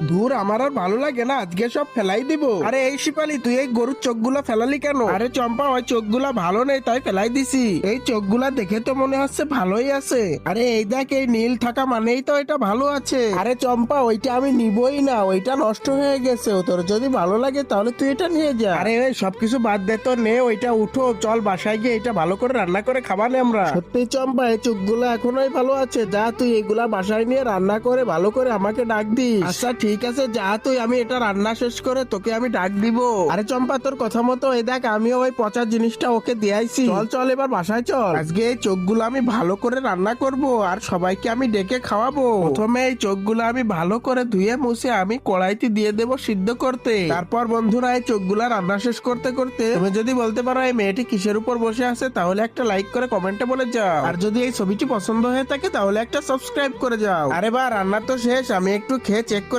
ধুর, আমার আর ভালো লাগে না, আজকে সব ফেলাই দিব। আরে এই শিপালি, তুই এই গরুর চোখগুলা ফেলালি কেন? আরে চম্পা, ওই চোখগুলা ভালো নেই তাই ফেলাই দিছি। এই চোখগুলা দেখে তো মনে হচ্ছে ভালোই আছে। আরে এই দেখ, এই নীল থাকা মানেই তো এটা ভালো আছে। আরে চম্পা, ওইটা আমি নিবই না, ওইটা নষ্ট হয়ে গেছে। তোর যদি ভালো লাগে তাহলে তুই এটা নিয়ে যা। আরে এই সবকিছু বাদ দে তো, নে ওইটা উঠো, চল বাসায় গিয়ে এটা ভালো করে রান্না করে খাবানে আমরা। সত্যি চম্পা, এই চোখগুলো এখনোই ভালো আছে। যা তুই এগুলা বাসায় নিয়ে রান্না করে ভালো করে আমাকে ডাক দিস। আচ্ছা ঠিক আছে, যা তুই, আমি এটা রান্না শেষ করে তোকে আমি ডাক দিব। আরে চম্পা, তোর কথা মতো এই দেখ, আমিও ওই পচা জিনিসটা ওকে দিয়েছি। চল চল এবার বাসায় চল। আজকে এই চোখগুলো আমি ভালো করে রান্না করব আর সবাইকে আমি ডেকে খাওয়াবো। প্রথমে এই চোখগুলো আমি ভালো করে ধুয়ে মুছে আমি কড়াইতে দিয়ে দেবো সিদ্ধ করতে। তারপর বন্ধুরা, এই চোখগুলা রান্না শেষ করতে করতে তুমি যদি বলতে পারো এই মেয়েটি কিসের উপর বসে আছে, তাহলে একটা লাইক করে কমেন্টে বলে যাও। আর যদি এই ছবিটি পছন্দ হয়ে থাকে তাহলে একটা সাবস্ক্রাইব করে যাও। আরে বা, রান্না তো শেষ, আমি একটু খেয়ে চেক করে